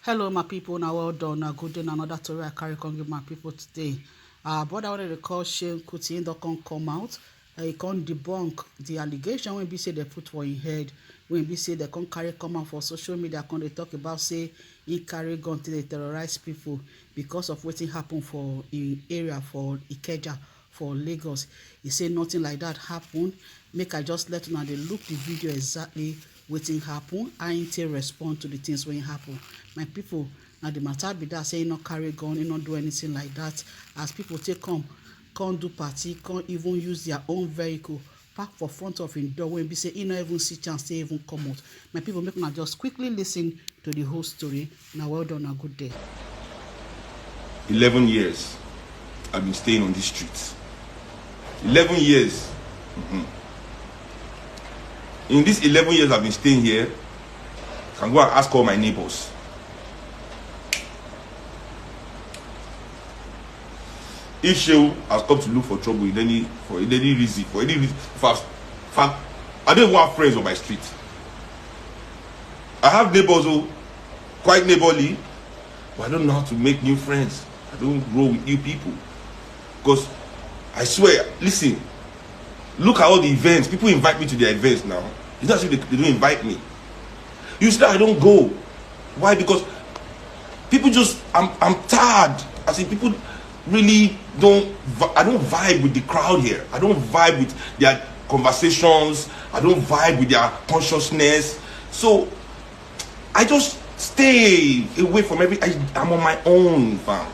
Hello, my people. Now, well done. Now, good day. Now, another story I carry on give my people today. But I wanted to call Shane Kuti. Don't come out. He can't debunk the allegation when we say they put for his head. When we say they can't carry come out for social media, can they talk about say he carry gun to they terrorize people because of what happened for in area for Ikeja for Lagos. He say nothing like that happened. Make I just let you know they look the video exactly wetin happen. I ain't respond to the things when happen. My people, now the matter be that say he not carry gun, he not do anything like that. As people take come do party, can't even use their own vehicle park for front of him door when be say he not even see chance to even come out. My people, make una just quickly listen to the whole story. Now well done, a good day. 11 years I've been staying on these streets. 11 years. In these 11 years I've been staying here, I can go and ask all my neighbors. If Shehu has come to look for trouble in any reason, fast, I don't even have friends on my street. I have neighbors who quite neighborly, but I don't know how to make new friends. I don't grow with new people. Because I swear, listen, look at all the events. People invite me to their events now. It's not as if they don't invite me. You see that I don't go. Why? Because people just, I'm tired. I see people really I don't vibe with the crowd here. I don't vibe with their conversations. I don't vibe with their consciousness. So I just stay away from I'm on my own, fam.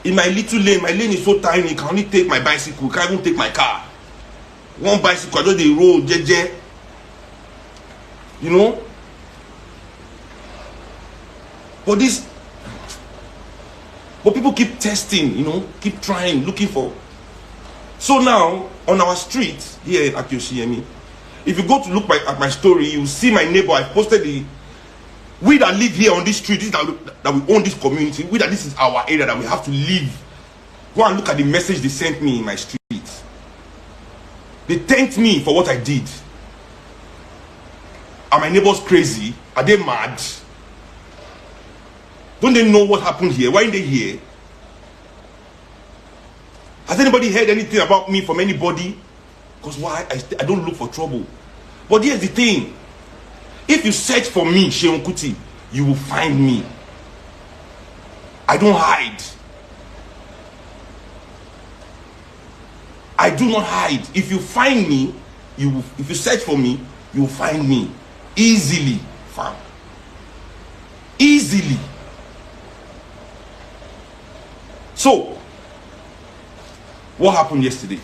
In my little lane, my lane is so tiny, I can only take my bicycle, can't even take my car. One bicycle, I just the road, jeje. You know? But people keep testing, you know, keep trying, looking for. So now, on our street here at Yoshiyemi, if you go to look at my story, you see my neighbor. I posted we that live here on this street, that we own this community, this is our area that we have to live. Go and look at the message they sent me in my street. They thanked me for what I did. Are my neighbors crazy? Are they mad? Don't they know what happened here? Why aren't they here? Has anybody heard anything about me from anybody? Because why? I don't look for trouble. But here's the thing. If you search for me, Shehu Kuti, you will find me. I don't hide. I do not hide. If you find me, if you search for me, you will find me. Easily, fam. Easily. So, what happened yesterday?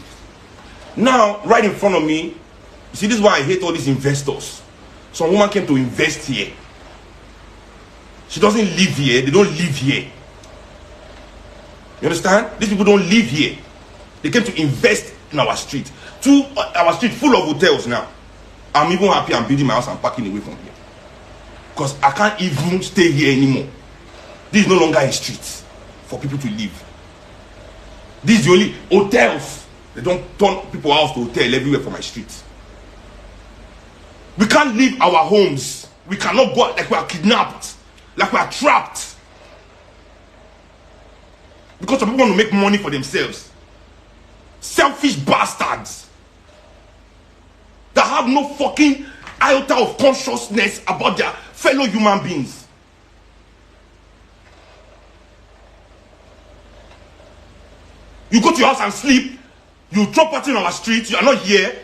Now, right in front of me, you see, this is why I hate all these investors. Some woman came to invest here. She doesn't live here. They don't live here. You understand? These people don't live here. They came to invest in our street. Our street full of hotels now. I'm even happy I'm building my house and parking away from here. Because I can't even stay here anymore. This is no longer a street for people to live. This is the only hotels. They don't turn people out to hotel everywhere for my street. We can't leave our homes. We cannot go out like we are kidnapped, like we are trapped. Because some people want to make money for themselves. Selfish bastards that have no fucking iota of consciousness about their fellow human beings. You go to your house and sleep. You throw party on our street. You are not here.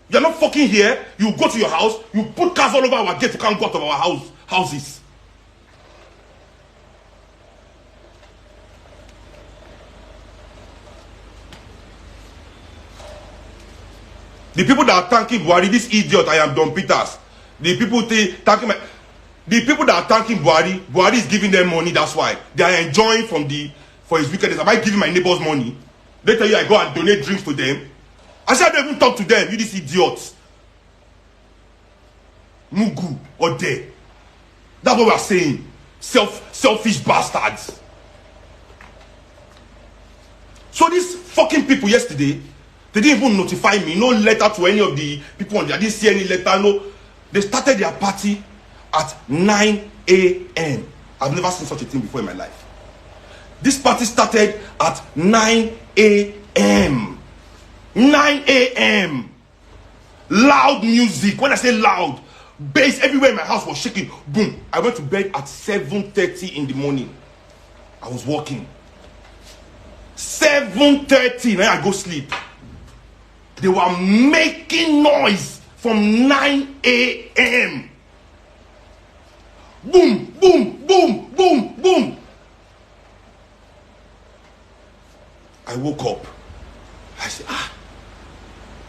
You are not fucking here. You go to your house. You put cars all over our gate. You can't go out of our houses. The people that are thanking Buhari, this idiot, I am Don Peters. The people that are thanking Buhari, Buhari is giving them money. That's why they are enjoying for his wickedness. Am I giving my neighbors money? They tell you I go and donate drinks to them. I said I don't even talk to them. You these idiots. Mugu or they. That's what we are saying. Selfish bastards. So these fucking people yesterday, they didn't even notify me. No letter to any of the people on there. I didn't see any letter. No. They started their party at 9 a.m. I've never seen such a thing before in my life. This party started at 9 a.m. 9 a.m. Loud music. When I say loud, bass everywhere in my house was shaking. Boom. I went to bed at 7:30 in the morning. I was walking. 7:30. Then I go sleep. They were making noise from 9 a.m. Boom, boom, boom, boom, boom. I woke up. I said,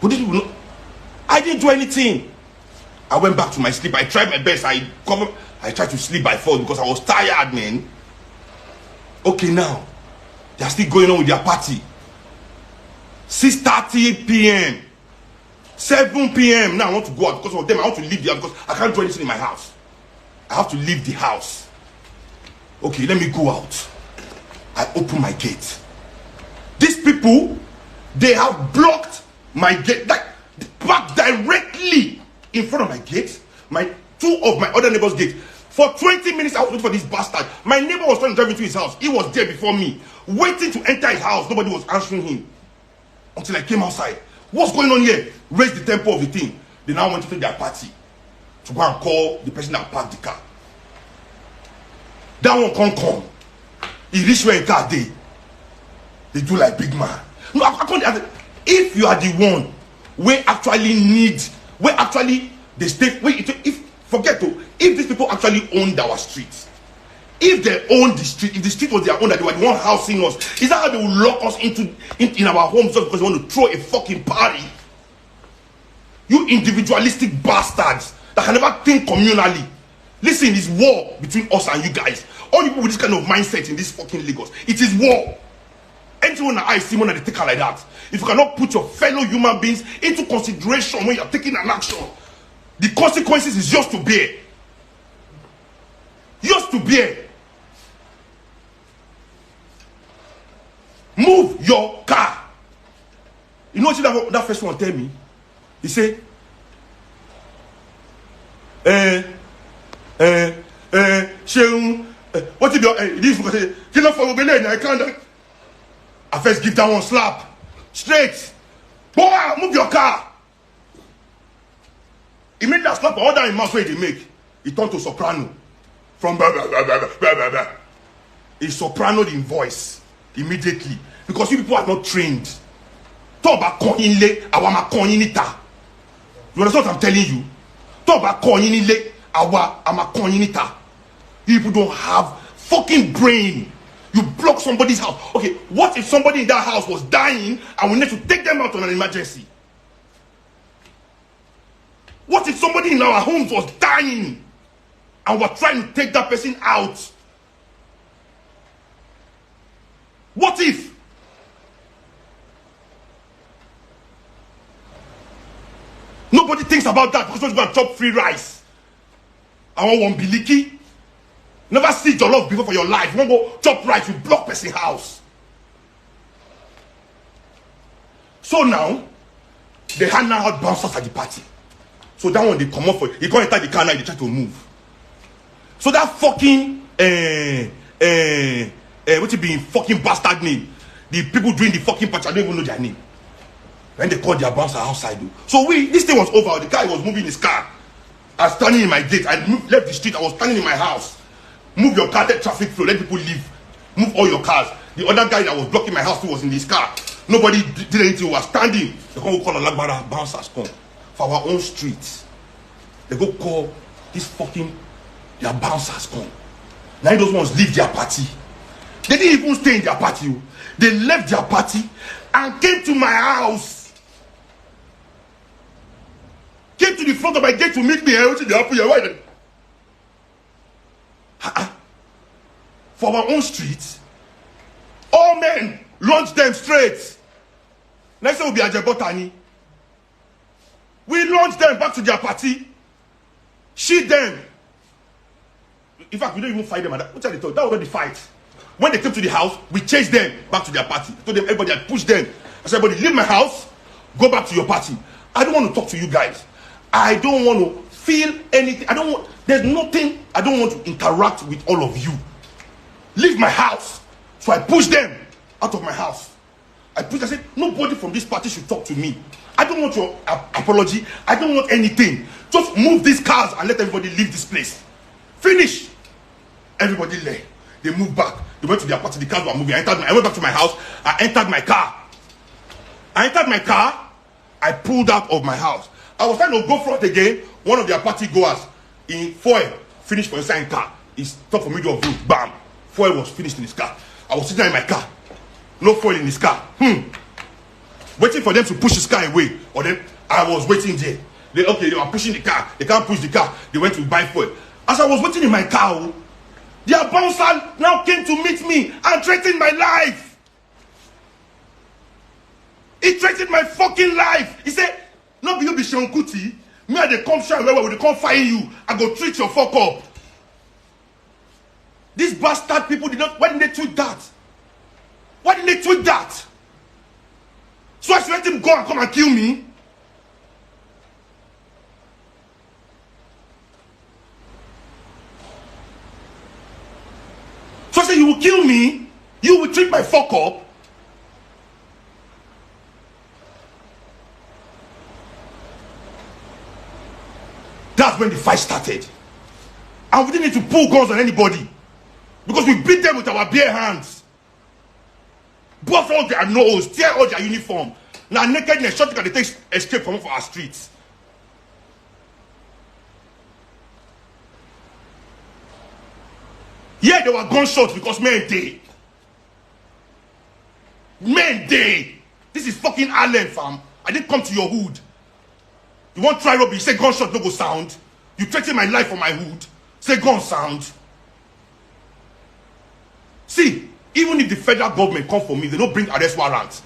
what did you know? I didn't do anything. I went back to my sleep. I tried my best. I tried to sleep by 4 because I was tired, man. Okay, now they are still going on with their party. 6:30 p.m. 7 p.m. Now I want to go out because of them. I want to leave the house because I can't do anything in my house. I have to leave the house. Okay, let me go out. I open my gate. These people, they have blocked my gate, like back directly in front of my gate. Two of my other neighbors' gate. For 20 minutes, I was waiting for this bastard. My neighbor was trying to drive into his house. He was there before me, waiting to enter his house. Nobody was answering him until I came outside. What's going on here? Raise the tempo of the thing. They now went to their party to go and call the person that parked the car. That one can't come. He reached where a car day. They do like big man. No, I can't. If you are the one where actually need, where actually they stay, if these people actually owned our streets, if they owned the street, if the street was their own, that they were the one housing us, is that how they will lock us in our homes just because they want to throw a fucking party? You individualistic bastards that can never think communally. Listen, it's war between us and you guys. All you people with this kind of mindset in this fucking Lagos, it is war. Anyone that I see one that they take her like that, if you cannot put your fellow human beings into consideration when you're taking an action, the consequences is yours to bear. Yours to bear. Move your car. You know what that first one tell me? He say, what if your I can't. I first give that one slap. Straight. Boy, move your car. He made that slap all that in mouth where they make. He turned to soprano. From blah, blah, blah, blah, blah, blah, blah. He sopranoed in voice immediately. Because you people are not trained. Talk about koinle, awama koinita. You understand what I'm telling you? Talk about koinle, awama koinita. You people don't have fucking brain. You block somebody's house. Okay, what if somebody in that house was dying and we need to take them out on an emergency? What if somebody in our homes was dying and we're trying to take that person out? What if? Nobody thinks about that because we're going to chop free rice. I want one biliki. Never see jollof before for your life. You won't go chop rice, you block person's house. So now, they hand out bouncers at the party. So that one they come up for it. He can't enter the car now, they try to move. So that fucking what it be fucking bastard name. The people doing the fucking party, I don't even know their name. When they called their bouncer outside. So this thing was over. The guy was moving his car. I was standing in my gate. I left the street. I was standing in my house. Move your car, let traffic flow, let people leave. Move all your cars. The other guy that was blocking my house who was in his car. Nobody did anything. We were standing. They go call Alagbara bouncers come for our own streets. They go call this fucking their bouncers come. Now those ones leave their party. They didn't even stay in their party. They left their party and came to my house. Came to the front of my gate to meet me. For our own streets, all men launch them straight. Next time will be Ajebotani. We launch them back to their party, shoot them. In fact, we don't even fight them. What are they told? That was not the fight. When they came to the house, we chased them back to their party. I told them, everybody had pushed them. I said, everybody, leave my house, go back to your party. I don't want to talk to you guys. I don't want to feel anything. I don't want, there's nothing, I don't want to interact with all of you. Leave my house. So I push them out of my house. I said, nobody from this party should talk to me. I don't want your apology. I don't want anything. Just move these cars and let everybody leave this place. Finish. Everybody left. They moved back. They went to their party. The cars were moving. I went back to my house. I entered my car. I pulled out of my house. I was trying to go front again. One of their party goers in foil finished for inside car. He stopped for middle of road. Bam. Foil was finished in his car. I was sitting in my car. No foil in his car. Waiting for them to push his car away. Or then I was waiting there. They were pushing the car. They can't push the car. They went to buy foil. As I was waiting in my car, their bouncer now came to meet me and threatened my life. He threatened my fucking life. He said, no, you be Seun Kuti. Me and they come shine where they come find you. I go treat your fuck up. These bastard people did not. Why didn't they tweet that? Why didn't they tweet that? So I should let him go and come and kill me? So I said, you will kill me? You will treat my fuck up? That's when the fight started. And we didn't need to pull guns on anybody. Because we beat them with our bare hands. Buff all their nose, tear all their uniform. Now nakedness, shot can they take escape from our streets. Yeah, there were gunshots because men day. Men day. This is fucking Ireland, fam. I didn't come to your hood. You want try robbery? You say gunshot no go sound. You threaten my life for my hood. Say gun sound. See, even if the federal government come for me, they don't bring arrest warrants.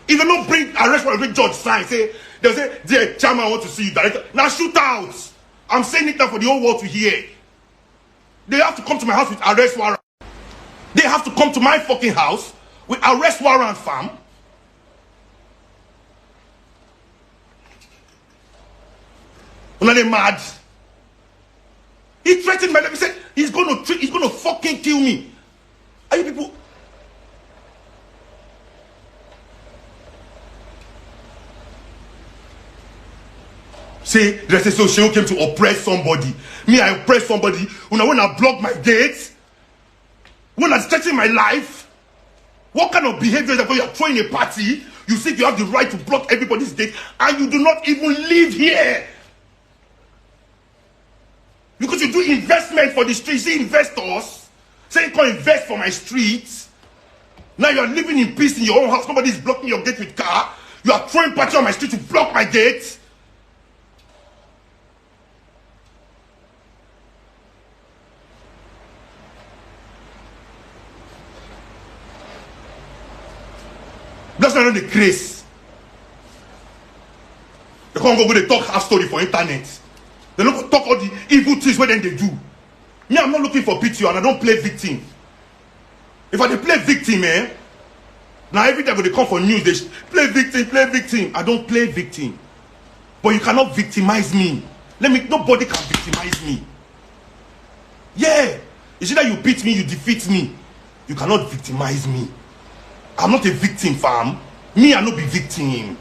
If they don't bring arrest warrant, bring judge sign, they'll say, dear chairman, I want to see you, director. Now shoot out. I'm saying it now for the whole world to hear. They have to come to my house with arrest warrant. They have to come to my fucking house with arrest warrant, fam. Are they mad? He threatened my life. He said he's gonna fucking kill me. Are you people? Say the association came to oppress somebody. Me, I oppress somebody. When I block my gates, when I threaten my life, what kind of behavior is that? When you are throwing a party, you think you have the right to block everybody's gate, and you do not even live here. Because you do investment for the streets, see investors saying come invest for my streets. Now you are living in peace in your own house. Nobody is blocking your gate with car. You are throwing party on my street to block my gate. That's not the grace. They can't go they talk half story for internet. They don't talk all the evil things where then they do. Me, I'm not looking for pity and I don't play victim. If I play victim, now every time when they come for news, they play victim, play victim. I don't play victim. But you cannot victimize me. Nobody can victimize me. Yeah. It's either you beat me, you defeat me. You cannot victimize me. I'm not a victim, fam. Me, I not be victim.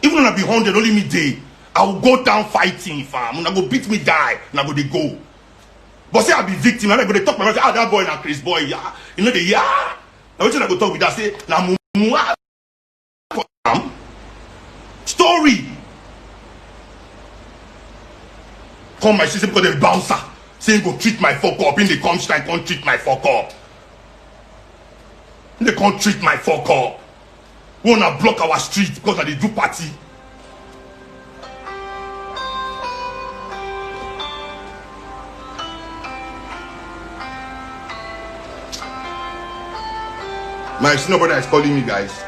Even when I be 100, only me day. I will go down fighting, fam. When I go beat me, die, and I go they go. But say I be victim, and I go they talk my mouth. That boy na Chris boy, yeah. You know the yeah. Now what I go talk with that say na mumu story. Come my sister because they bouncer. Saying go treat my fuck up. In the come shine, can't treat my fuck up. They can't treat my fuck up. We wanna block our street because they do party. My senior brother is calling me, guys.